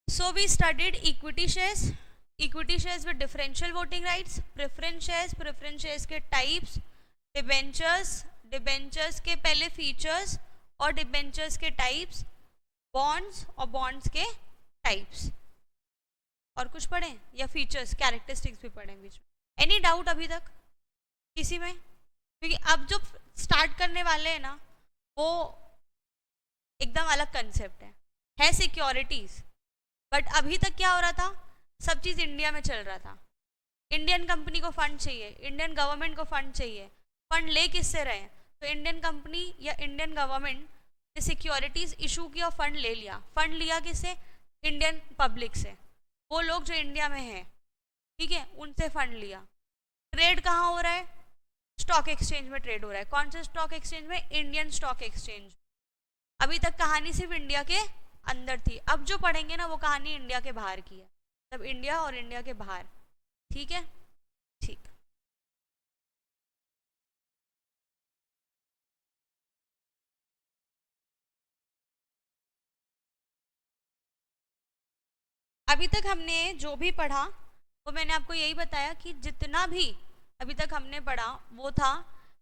So we studied equity shares with differential voting rights, preference shares के types, debentures के पहले features और debentures के types, bonds और bonds के types. और कुछ पढ़े या फीचर्स कैरेक्टरिस्टिक्स भी पढ़े बीच में? एनी डाउट अभी तक किसी में? क्योंकि अब जो स्टार्ट करने वाले हैं ना वो एकदम अलग कंसेप्ट है सिक्योरिटीज. बट अभी तक क्या हो रहा था, सब चीज़ इंडिया में चल रहा था. इंडियन कंपनी को फंड चाहिए, इंडियन गवर्नमेंट को फंड चाहिए. फंड ले किससे रहे? तो इंडियन कंपनी या इंडियन गवर्नमेंट ने सिक्योरिटीज इशू की और फंड ले लिया. फंड लिया किससे? इंडियन पब्लिक से. वो लोग जो इंडिया में हैं, ठीक है, उनसे फंड लिया. ट्रेड कहाँ हो रहा है? स्टॉक एक्सचेंज में ट्रेड हो रहा है. कौन से स्टॉक एक्सचेंज में? Indian stock exchange. अभी तक कहानी सिर्फ इंडिया के अंदर थी. अब जो पढ़ेंगे ना वो कहानी इंडिया के बाहर की है. तब इंडिया और इंडिया के बाहर. ठीक है, ठीक. अभी तक हमने जो भी पढ़ा वो मैंने आपको यही बताया कि जितना भी अभी तक हमने पढ़ा वो था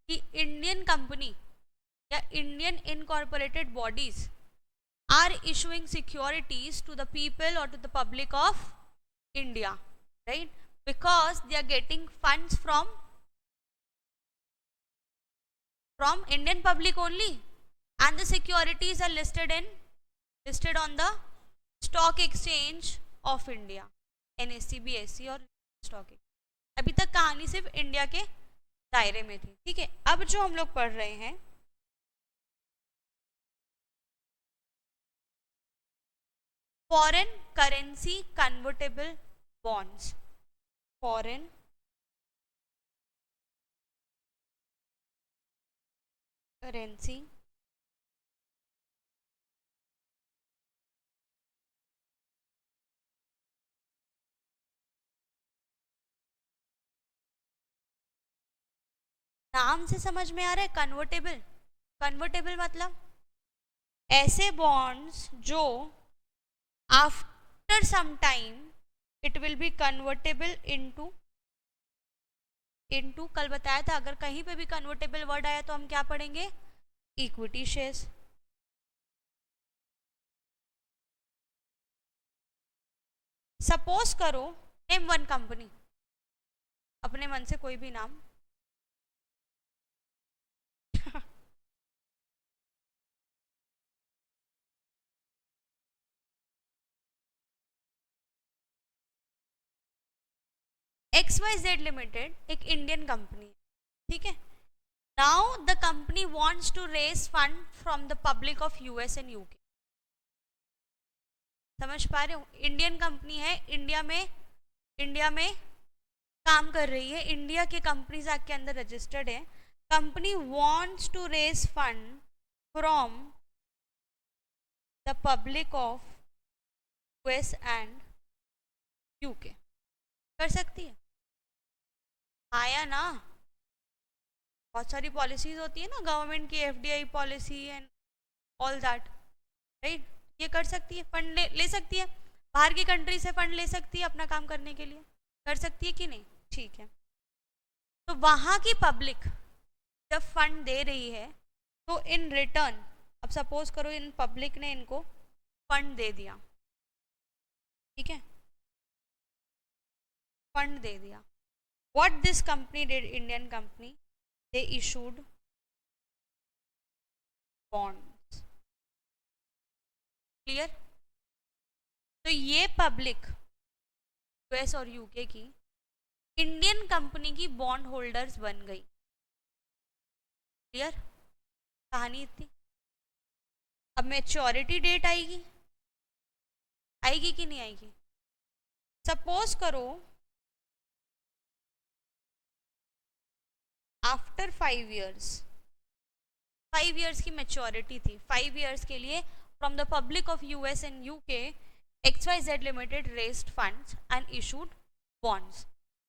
कि इंडियन कंपनी या Indian incorporated bodies are issuing securities to the people or to the public of India, right? Because they are getting funds from Indian public only, and the securities are listed on the stock exchange of India, NSE, BSE और stock exchange. अभी तक कहानी सिर्फ India के दायरे में थी. ठीक है, अब जो हम लोग पढ़ रहे हैं foreign currency convertible bonds. Foreign currency नाम से समझ में आ रहा है. कन्वर्टेबल मतलब ऐसे बॉन्ड्स जो after some time it will be convertible into कल बताया था अगर कहीं पे भी कन्वर्टेबल वर्ड आया तो हम क्या पढ़ेंगे? Equity shares. सपोज करो, नेम वन कंपनी, अपने मन से कोई भी नाम. XYZ लिमिटेड एक इंडियन कंपनी, ठीक है. Now the company wants to raise fund from the public of US and UK. समझ पा रहे हो? इंडियन कंपनी है, इंडिया में काम कर रही है, इंडिया के कंपनीज एक्ट के अंदर रजिस्टर्ड है. Company wants to raise fund from the public of US and UK. कर सकती है? आया ना, बहुत सारी पॉलिसीज होती है ना गवर्नमेंट की, FDI policy and all that, right. ये कर सकती है, फंड ले सकती है, बाहर की कंट्री से फंड ले सकती है अपना काम करने के लिए. कर सकती है कि नहीं? ठीक है. तो वहाँ की पब्लिक जब फंड दे रही है तो इन रिटर्न, अब सपोज करो इन पब्लिक ने इनको फंड दे दिया, ठीक है, फंड दे दिया. What this company did, Indian company, they issued bonds. Clear? तो ये पब्लिक यूएस और यूके की इंडियन कंपनी की बॉन्ड होल्डर्स बन गई. क्लियर? कहानी इतनी. अब मैच्योरिटी डेट आएगी कि नहीं आएगी? सपोज करो आफ्टर 5 years की मैच्योरिटी थी. 5 years के लिए from the public of US and UK XYZ limited raised funds and issued bonds.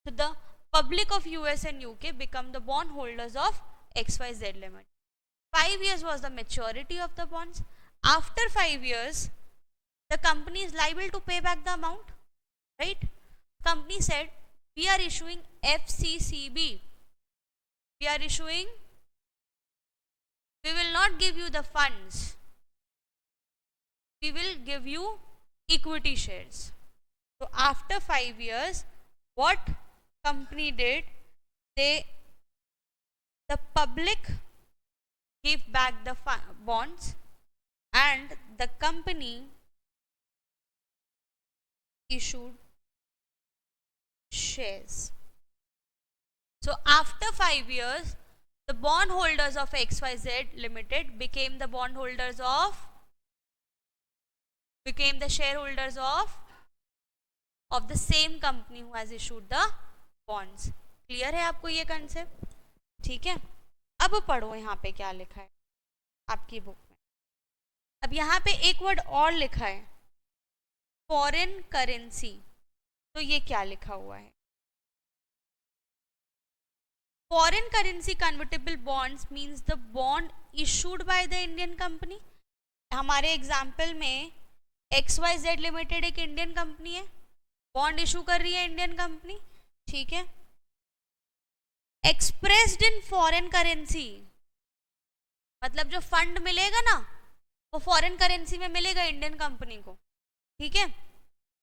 So the public of US and UK become the bond holders of XYZ Limited. 5 years was the maturity of the bonds. After 5 years, the company is liable to pay back the amount, right? Company said, we are issuing FCCB. We are issuing, we will not give you the funds. We will give you equity shares. So after 5 years, what company did, the public gave back the bonds and the company issued shares. So after 5 years, the bondholders of XYZ Limited became the bondholders of, became the shareholders of the same company who has issued the bonds. Clear है आपको ये concept? ठीक है, अब पढ़ो यहाँ पे क्या लिखा है आपकी बुक में. अब यहाँ पे एक वर्ड और लिखा है, फॉरेन करेंसी. तो ये क्या लिखा हुआ है? Foreign currency convertible bonds means the bond issued by the Indian company. हमारे एग्जाम्पल में XYZ लिमिटेड एक इंडियन कंपनी है, बॉन्ड इशू कर रही है इंडियन कंपनी, ठीक है. एक्सप्रेस्ड इन फॉरेन करेंसी, मतलब जो फंड मिलेगा ना वो फॉरेन करेंसी में मिलेगा इंडियन कंपनी को, ठीक है.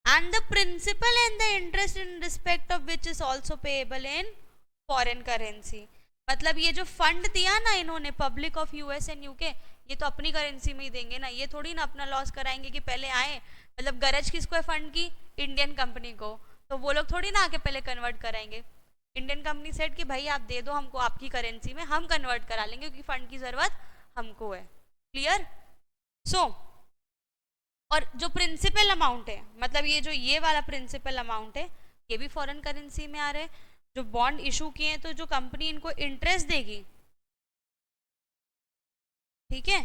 And the principal and the interest in respect of which is also payable in foreign currency. मतलब ये जो फंड दिया ना इन्होंने, public of US and UK, ये तो अपनी करेंसी में ही देंगे ना, ये थोड़ी ना अपना लॉस कराएंगे कि पहले आए. मतलब गरज किसको है फंड की? इंडियन कंपनी को. तो वो लोग थोड़ी ना आके पहले कन्वर्ट कराएंगे. इंडियन कंपनी सेड कि भाई आप दे दो हमको आपकी करेंसी में, हम कन्वर्ट करा लेंगे क्योंकि फंड की जरूरत हमको है. क्लियर? सो और जो प्रिंसिपल अमाउंट है, मतलब ये जो ये वाला प्रिंसिपल अमाउंट है, ये भी फॉरेन करेंसी में आ रहे हैं. जो बॉन्ड इशू किए हैं तो जो कंपनी इनको इंटरेस्ट देगी, ठीक है,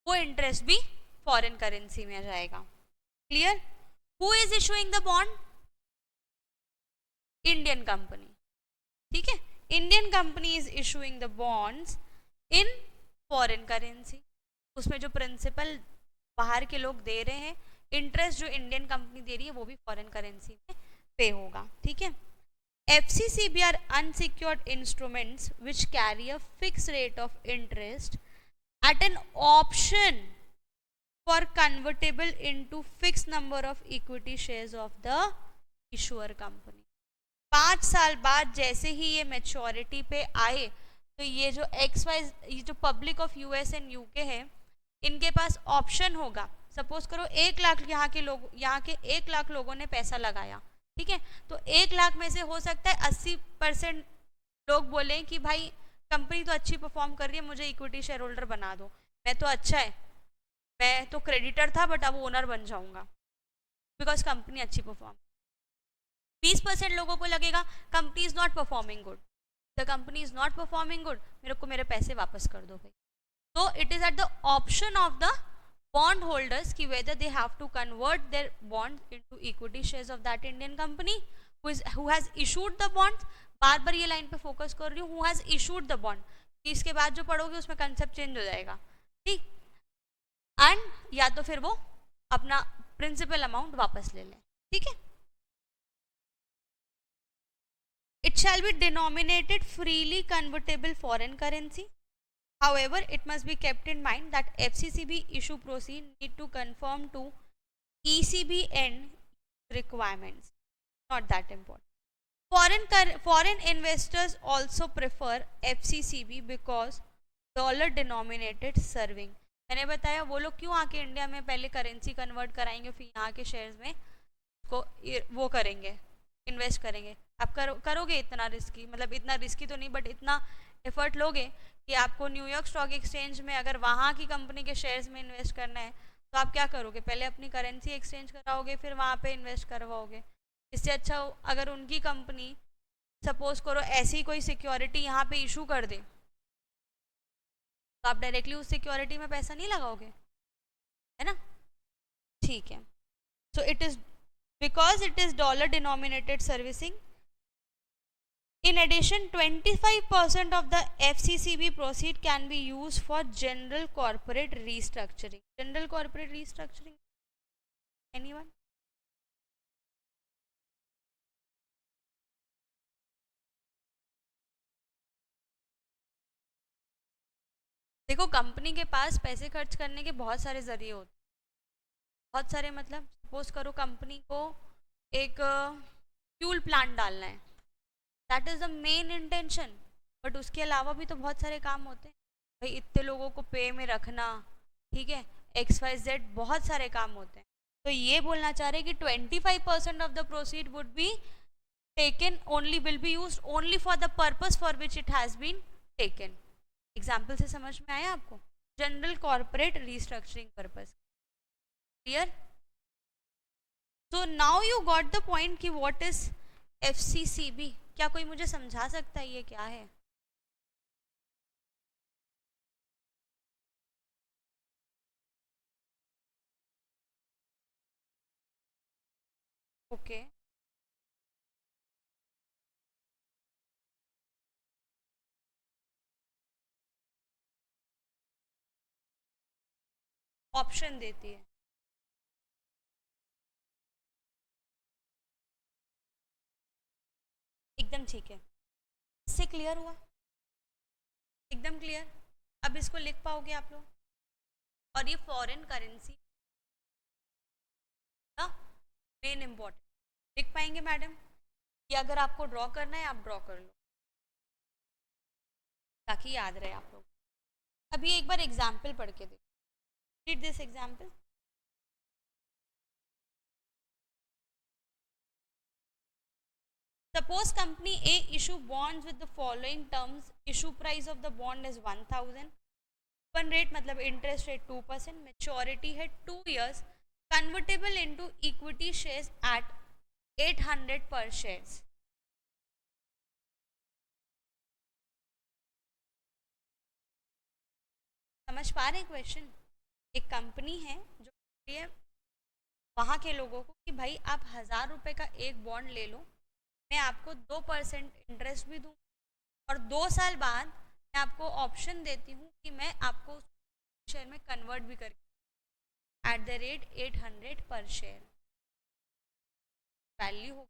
वो इंटरेस्ट भी फॉरेन करेंसी में आ जाएगा. Clear? Who is issuing the bond? Indian company, ठीक है. Indian company is issuing the bonds in foreign currency. उसमें जो प्रिंसिपल बाहर के लोग दे रहे हैं, इंटरेस्ट जो इंडियन कंपनी दे रही है वो भी फॉरेन करेंसी में पे होगा, ठीक है. FCCB are unsecured instruments which carry a fixed rate of interest at an option for convertible into fixed number of equity shares of the issuer company. 5 साल बाद जैसे ही ये मैच्योरिटी पे आए तो ये जो ये जो public of US and UK है, इनके पास ऑप्शन होगा. सपोज करो 1 लाख यहाँ के 1 लाख लोगों ने पैसा लगाया, ठीक है. तो 1 लाख में से हो सकता है 80% लोग बोले कि भाई कंपनी तो अच्छी परफॉर्म कर रही है, मुझे इक्विटी शेयर होल्डर बना दो. मैं तो अच्छा है, मैं तो क्रेडिटर था बट अब ओनर बन जाऊंगा बिकॉज कंपनी अच्छी परफॉर्म. 20% लोगों को लगेगा company is not performing good, the company is not performing good, मेरे को मेरे पैसे वापस कर दो भाई. तो it is at the option of the bond holders ki whether they have to convert their bond into equity shares of that Indian company who has issued the bonds. बार बार ये लाइन पे फोकस कर रही हूँ, who has issued the bond, कि इसके बाद जो पढ़ोगे उसमें कंसेप्ट चेंज हो जाएगा, ठीक. एंड या तो फिर वो अपना प्रिंसिपल अमाउंट वापस ले लें, ठीक है. It shall be denominated freely convertible foreign currency. However, it must be kept in mind that FCCB issue proceed need to conform to ECB end requirements. Not that important. Foreign investors also prefer FCCB because dollar denominated serving. मैंने बताया वो लोग क्यों आके India में पहले currency convert कराएंगे, फिर यहाँ के शेयर्स में को वो करेंगे, इन्वेस्ट करेंगे. आप करोगे इतना रिस्की, मतलब इतना रिस्की तो नहीं बट इतना एफर्ट लोगे कि आपको न्यूयॉर्क स्टॉक एक्सचेंज में अगर वहाँ की कंपनी के शेयर्स में इन्वेस्ट करना है तो आप क्या करोगे? पहले अपनी करेंसी एक्सचेंज कराओगे फिर वहाँ पे इन्वेस्ट करवाओगे. इससे अच्छा अगर उनकी कंपनी सपोज करो ऐसी कोई सिक्योरिटी यहाँ पे इशू कर दे तो आप डायरेक्टली उस सिक्योरिटी में पैसा नहीं लगाओगे, है ना. ठीक है. So it is because it is dollar denominated servicing. In addition, 25% of the FCCB proceed can be used for general corporate restructuring. General corporate restructuring anyone? देखो कंपनी के पास पैसे खर्च करने के बहुत सारे जरिए होते हैं, बहुत सारे मतलब सपोज करो कंपनी को एक फ्यूल प्लांट डालना है, that is the main intention, but उसके अलावा भी तो बहुत सारे काम होते हैं भाई, इतने लोगों को पे में रखना, ठीक है, XYZ बहुत सारे काम होते हैं। तो ये बोलना चाह रहे हैं कि 25% of the proceed would be taken only, will be used only for the purpose for which it has been taken. Example से समझ में आया आपको? General corporate restructuring purpose, clear? So now you got the point कि what is FCCB। क्या कोई मुझे समझा सकता है ये क्या है? ओके, ऑप्शन देती है, एकदम ठीक है। इससे क्लियर हुआ? एकदम क्लियर। अब इसको लिख पाओगे आप लोग? और ये फॉरेन करेंसी का मेन इम्पोर्टेंट लिख पाएंगे मैडम? ये अगर आपको ड्रॉ करना है आप ड्रॉ कर लो ताकि याद रहे आप लोग। अभी एक बार एग्जाम्पल पढ़ के देखो, read this example. Suppose company A issue bonds with the following terms. Issue price of the bond is 1000, coupon rate मतलब इंटरेस्ट रेट 2%, मेच्योरिटी है 2 years, convertible into equity shares at 800 पर शेयर्स। समझ पा रहे हैं क्वेश्चन? एक company है जो ये वहाँ के लोगों को कि भाई आप 1000 रुपये का एक बॉन्ड ले लो, मैं आपको 2% इंटरेस्ट भी दूँ और 2 साल बाद मैं आपको ऑप्शन देती हूँ कि मैं आपको शेयर में कन्वर्ट भी करके एट द रेट 800 पर शेयर वैल्यू हो।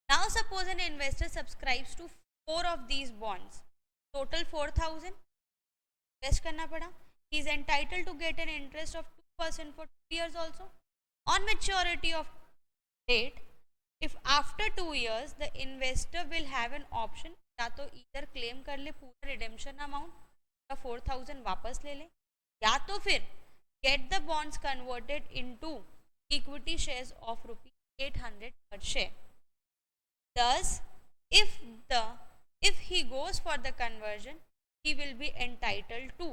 Now suppose an investor subscribes to 4 of these bonds, total 4000 invest करना पड़ा। He is entitled to get an interest of 2% for 2 years also on maturity of date. If after 2 years the investor will have an option, या तो इधर claim कर ले पूरा redemption amount का 4000 वापस ले ले, या तो फिर get the bonds converted into equity shares of ₹800 per share. Thus, if the if he goes for the conversion, he will be entitled to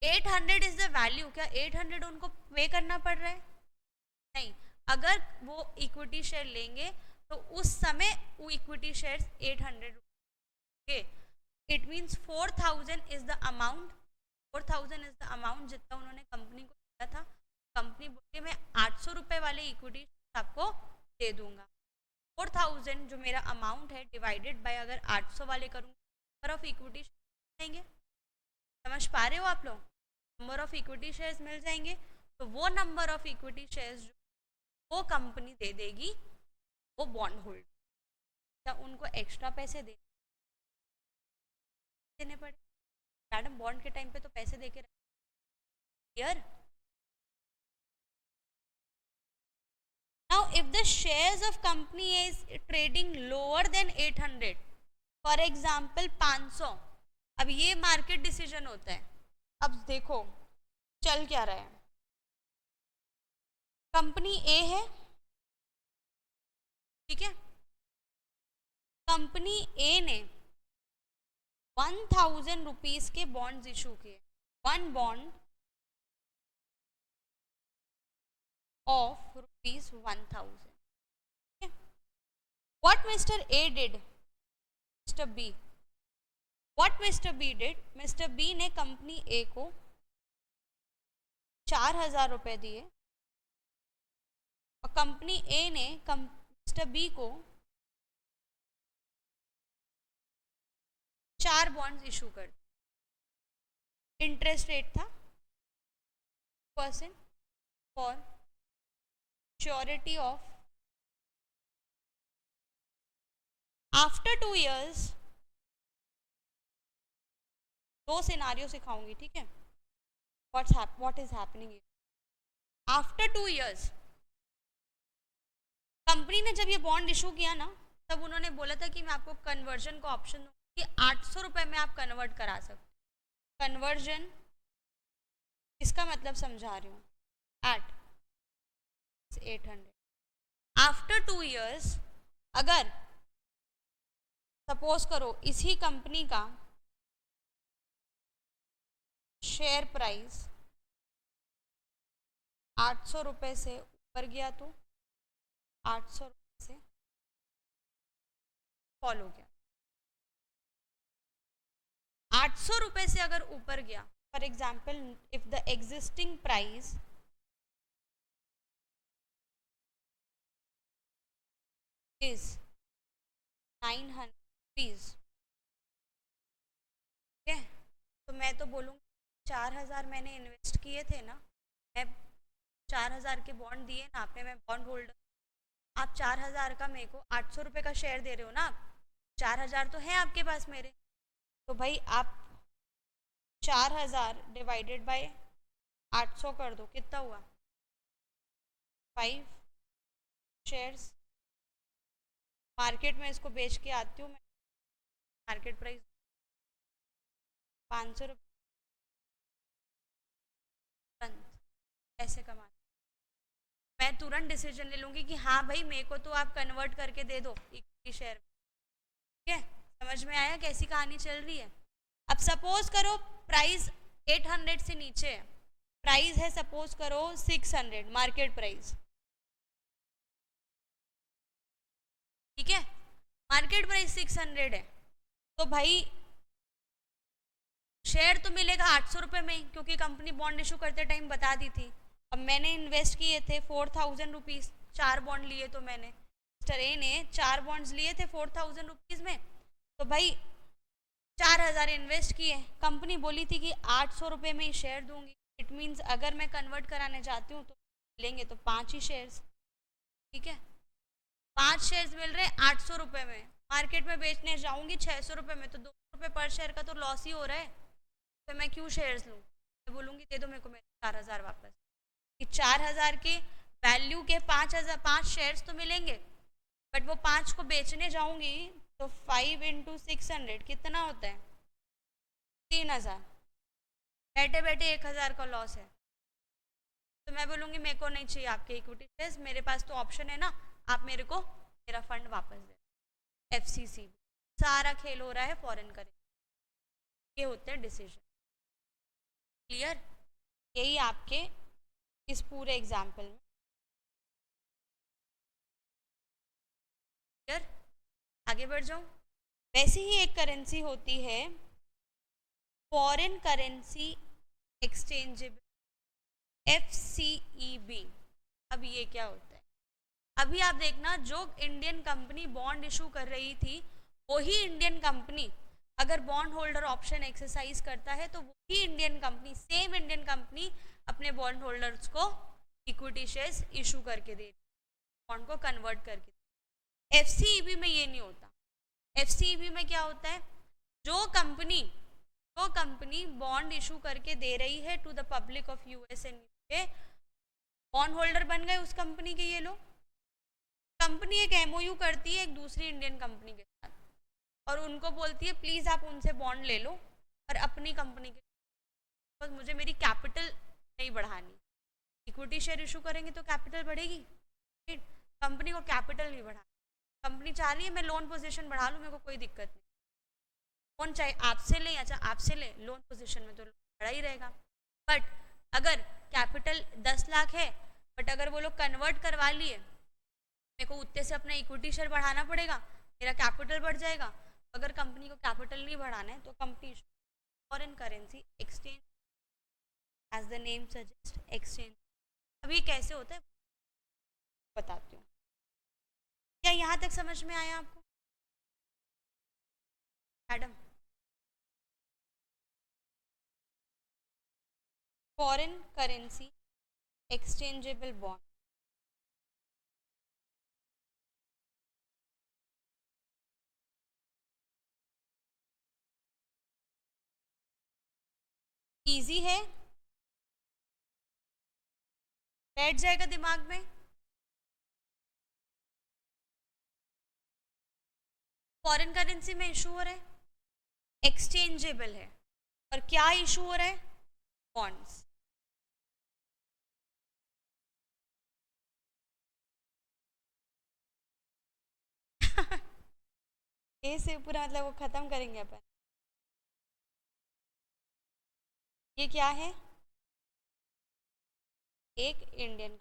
800 is the value। क्या 800 उनको पे करना पड़ रहा है? नहीं, अगर वो इक्विटी शेयर लेंगे तो उस समय वो इक्विटी शेयर 800 रुपये, it means 4000 is the amount, 4000 is the amount जितना उन्होंने कंपनी को दिया था। कंपनी बोली मैं 800 रुपये वाले इक्विटी आपको दे दूंगा। 4000 जो मेरा अमाउंट है डिवाइडेड बाय अगर 800 वाले करूँगी, नंबर ऑफ इक्विटी जाएंगे। समझ पा रहे हो आप लोग? नंबर ऑफ इक्विटी शेयर्स मिल जाएंगे, तो वो नंबर ऑफ इक्विटी शेयर्स वो कंपनी दे देगी वो बॉन्ड होल्डर। क्या उनको एक्स्ट्रा पैसे देने पड़े? मैडम बॉन्ड के टाइम पे तो पैसे देके clear? Now if the shares of company is trading lower than 800, for example 500, अब ये मार्केट डिसीजन होता है। अब देखो चल क्या रहा है, कंपनी ए है, ठीक है, कंपनी ए ने 1000 रुपीज के बॉन्ड्स इशू किए, one bond of ₹1000। What Mr. A did, Mr. B, what Mr. B did, Mr. B ने कंपनी ए को 4000 रुपए दिए और कंपनी ए ने मिस्टर बी को 4 बॉन्ड्स इशू कर दिए। इंटरेस्ट रेट था percent for surety of after 2 years। दो सिनारियो सिखाऊंगी, ठीक है। What is happening after 2 years। Company ने जब ये बॉन्ड इशू किया ना, तब उन्होंने बोला था कि मैं आपको कन्वर्जन का ऑप्शन दूंगी, 800 रुपये में आप कन्वर्ट करा सकते। कन्वर्जन इसका मतलब समझा रही हूँ, एट 800 आफ्टर 2 years। अगर सपोज करो इसी कंपनी का शेयर प्राइस 800 रुपये से ऊपर गया तो 800 रुपये से फॉलो गया। 800 रुपये से अगर ऊपर गया, for example if the existing price is 900 rupees, ठीक है, तो मैं तो बोलूँगी 4000 मैंने इन्वेस्ट किए थे ना, मैं 4000 के बॉन्ड दिए ना आपने, मैं बॉन्ड होल्डर, आप 4000 का मेरे को 800 रुपये का शेयर दे रहे हो ना, आप 4000 तो है आपके पास मेरे, तो भाई आप 4000 डिवाइडेड बाय 800 कर दो, कितना हुआ 5 शेयर्स। मार्केट में इसको बेच के आती हूँ मैं, मार्केट प्राइस 500 रुपये, ऐसे कमा, मैं तुरंत डिसीजन ले लूँगी कि हाँ भाई मेरे को तो आप कन्वर्ट करके दे दो इक्विटी शेयर, ठीक है। समझ में आया कैसी कहानी चल रही है। अब सपोज करो प्राइस 800 से नीचे है, प्राइस है सपोज करो 600 मार्केट प्राइस, ठीक है, मार्केट प्राइस 600 है, तो भाई शेयर तो मिलेगा 800 रुपये में, क्योंकि कंपनी बॉन्ड इशू करते टाइम बता दी थी। अब मैंने इन्वेस्ट किए थे 4000 रुपीज़, 4 बॉन्ड लिए, तो मैंने मिस्टर ए ने 4 बॉन्ड्स लिए थे 4000 रुपीज़ में, तो भाई 4000 इन्वेस्ट किए, कंपनी बोली थी कि 800 रुपये में ही शेयर दूंगी, इट मीन्स अगर मैं कन्वर्ट कराने जाती हूँ तो लेंगे तो 5 ही शेयर्स, ठीक है, 5 शेयर्स मिल रहे हैं 800 रुपये में, मार्केट में बेचने जाऊंगी 600 रुपये में, तो 200 रुपये पर शेयर का तो लॉस ही हो रहा है, तो मैं क्यों शेयर्स लूँ, मैं बोलूँगी दे दो मेरे को मेरे 4000 वापस, कि 4000 की वैल्यू के 5 शेयर्स तो मिलेंगे, बट वो 5 को बेचने जाऊंगी तो 5 × 600 कितना होता है 3000, बैठे बैठे 1000 का लॉस है, तो मैं बोलूँगी मेरे को नहीं चाहिए आपके इक्विटी शेयर्स, मेरे पास तो ऑप्शन है ना, आप मेरे को मेरा फंड वापस दे। FCC सारा खेल हो रहा है फॉरेन करेंसी, ये होते हैं डिसीजन, क्लियर। यही आपके इस पूरे एग्जाम्पल में क्लियर। आगे बढ़ जाऊं। वैसे ही एक करेंसी होती है फॉरेन करेंसी एक्सचेंजेबल, FCEB। अब ये क्या होता है, अभी आप देखना जो इंडियन कंपनी बॉन्ड इशू कर रही थी, वही इंडियन कंपनी अगर बॉन्ड होल्डर ऑप्शन एक्सरसाइज करता है, तो वही Indian company, same Indian company अपने बॉन्ड होल्डर्स को इक्विटी शेयर्स इशू करके दे, बॉन्ड को कन्वर्ट करके। FCEB में ये नहीं होता। FCEB में क्या होता है, जो कंपनी बॉन्ड इशू करके दे रही है to the public of US and UK, bond holder बन गए उस कंपनी के ये लोग, कंपनी एक MOU करती है एक दूसरी इंडियन कंपनी के साथ, और उनको बोलती है प्लीज़ आप उनसे बॉन्ड ले लो और अपनी कंपनी के, बस मुझे मेरी कैपिटल नहीं बढ़ानी, इक्विटी शेयर इशू करेंगे तो कैपिटल बढ़ेगी, कंपनी को कैपिटल नहीं बढ़ाना, कंपनी चाह रही है मैं लोन पोजीशन बढ़ा लूँ, मेरे को कोई दिक्कत नहीं, लोन चाहे आपसे ले, अच्छा आपसे ले, लोन पोजीशन में तो बढ़ा ही रहेगा, बट अगर कैपिटल 10 लाख है, बट अगर वो लोग कन्वर्ट करवा लिए, मेरे को उतने से अपना इक्विटी शेयर बढ़ाना पड़ेगा, मेरा कैपिटल बढ़ जाएगा। अगर कंपनी को कैपिटल नहीं बढ़ाना है तो company foreign currency exchange, as the name suggest exchange. अब ये कैसे होता है बताती हूँ, क्या यहाँ तक समझ में आया आपको madam? Foreign currency exchangeable bond, easy है, बैठ जाएगा दिमाग में। फॉरेन करेंसी में इशू हो रहा है, एक्सचेंजेबल है, और क्या इशू हो रहा है, बॉन्ड्स। ए से पूरा मतलब वो खत्म करेंगे अपन। ये क्या है, एक Indian,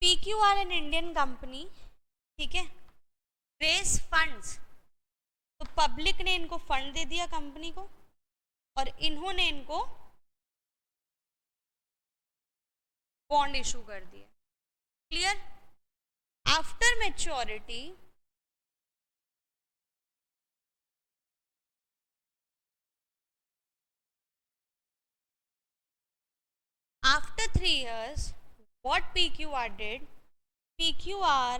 PQR an Indian company, ठीक है, रेस फंड्स, तो पब्लिक ने इनको फंड दे दिया कंपनी को, और इन्होंने इनको बॉन्ड इशू कर दिए। Clear? After maturity after 3 years what PQR did, PQR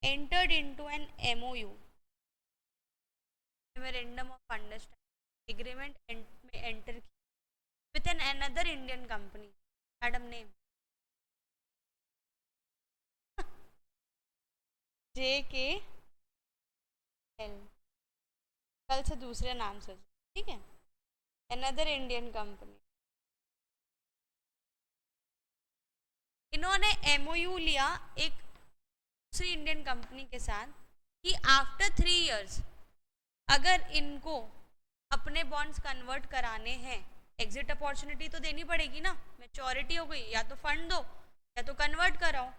entered into an MOU, memorandum of understanding agreement में enter की with an another Indian company, madam name JKL, कल से दूसरे नाम से, ठीक है, another Indian company। इन्होंने MOU लिया एक दूसरी इंडियन कंपनी के साथ कि आफ्टर 3 इयर्स अगर इनको अपने बॉन्ड्स कन्वर्ट कराने हैं, एग्जिट अपॉर्चुनिटी तो देनी पड़ेगी ना, मैच्योरिटी हो गई, या तो फंड दो या तो कन्वर्ट कराओ।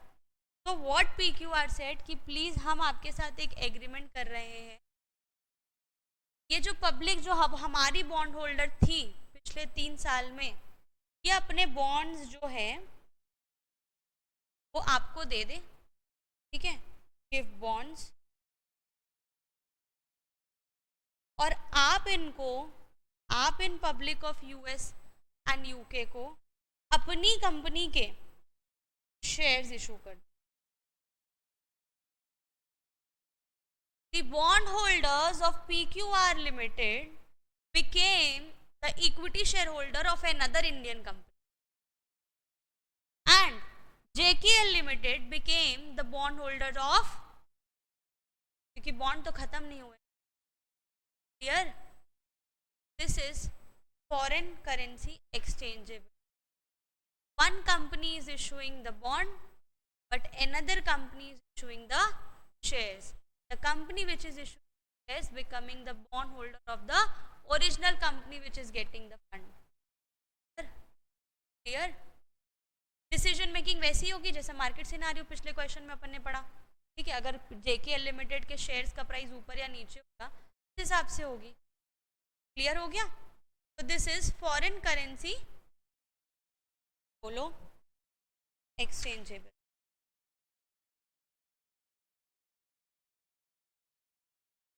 तो व्हाट PQR सेड कि प्लीज हम आपके साथ एक एग्रीमेंट कर रहे हैं, ये जो पब्लिक जो हमारी बॉन्ड होल्डर थी पिछले 3 साल में, ये अपने बॉन्ड्स जो है वो आपको दे दे, ठीक है, गिव बॉन्ड्स, और आप in public of US and UK को अपनी कंपनी के शेयर्स इशू कर। The bondholders of PQR Limited became the equity shareholder of another Indian company, and JKL Limited became the bondholder of, क्योंकि bond तो खत्म नहीं हुए। Here, this is foreign currency exchangeable. One company is issuing the bond, but another company is issuing the shares. The company which is issuing shares becoming the bondholder of the original company which is getting the fund. Clear? Decision making वैसी होगी जैसे market scenario पिछले question में अपन ने पढ़ा, ठीक है, अगर JKL लिमिटेड के शेयर्स का प्राइस ऊपर या नीचे होगा उस हिसाब से होगी। क्लियर हो गया? तो दिस इज फॉरेन करेंसी, बोलो, exchangeable.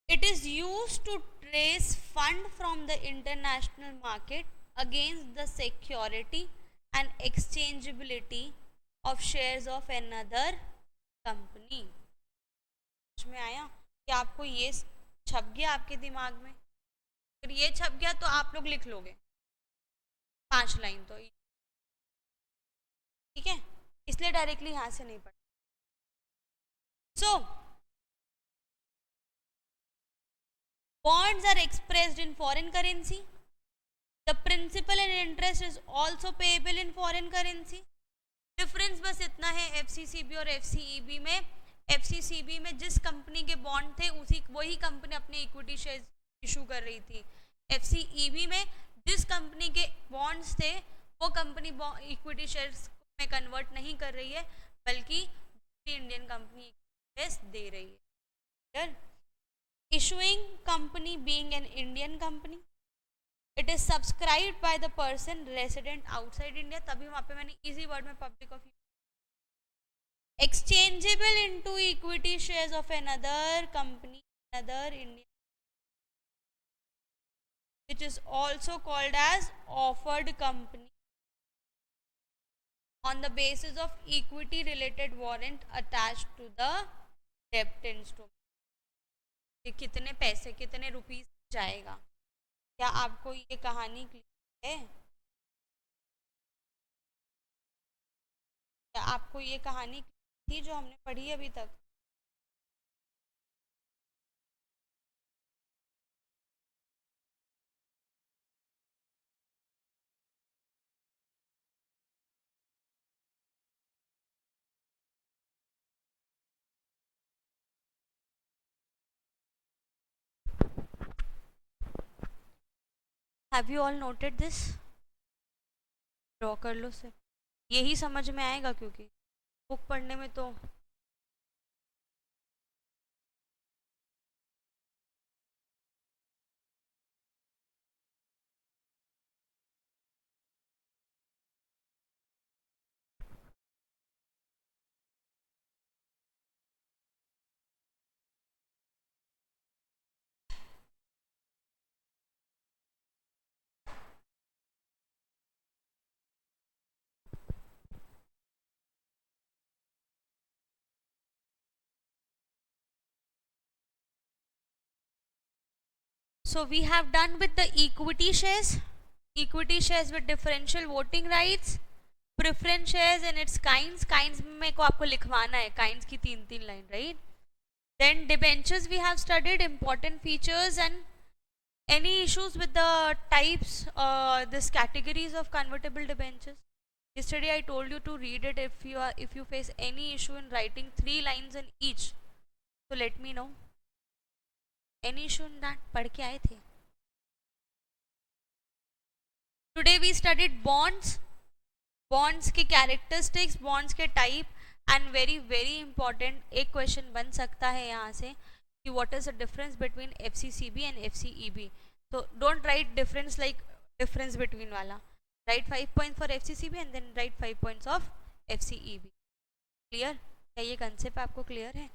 It is used to raise fund from the international market against the security and exchangeability of shares of another company। समझ में आया कि आपको ये छप गया आपके दिमाग में? अगर ये छप गया तो आप लोग लिख लोगे 5 लाइन तो, ठीक है, इसलिए डायरेक्टली यहां से नहीं पढ़। सो bonds are expressed in foreign currency, the principal and interest is also payable in foreign currency। Difference बस इतना है FCCB और FCEB में, FCCB में जिस कंपनी के बॉन्ड थे उसी वही कंपनी अपने इक्विटी शेयर इशू कर रही थी, FCEB में जिस कंपनी के बॉन्ड्स थे वो कंपनी इक्विटी शेयर्स में कन्वर्ट नहीं कर रही है बल्कि इंडियन कंपनी शेयर्स दे रही है। Issuing company being an Indian company, it is subscribed by the person resident outside India, तभी वहाँ पे मैंने easy word में public of exchangeable into equity shares of another company, another Indian, which is also called as offered company on the basis of equity related warrant attached to the debt instrument. ये कितने पैसे, कितने rupees जाएगा? क्या आपको ये कहानी clear है? क्या आपको ये कहानी थी जो हमने पढ़ी अभी तक? Have you all noted this? Draw कर लो से, यही समझ में आएगा क्योंकि बुक पढ़ने में तो so we have done with the equity shares with differential voting rights, preference shares and its kinds में मेरे को आपको लिखवाना है kinds की 3 line, right? Then debentures we have studied, important features and any issues with the types, this categories of convertible debentures. Yesterday I told you to read it. If you face any issue in writing 3 lines in each, so let me know. Any issue in that? पढ़ के आए थे? Today we studied bonds के characteristics, bonds के type and very important एक question बन सकता है यहाँ से कि what is the difference between FCCB and FCEB. So don't write difference like difference between वाला. Write 5 points for FCCB and then write 5 points of FCEB. Clear? क्या ये concept आपको clear है?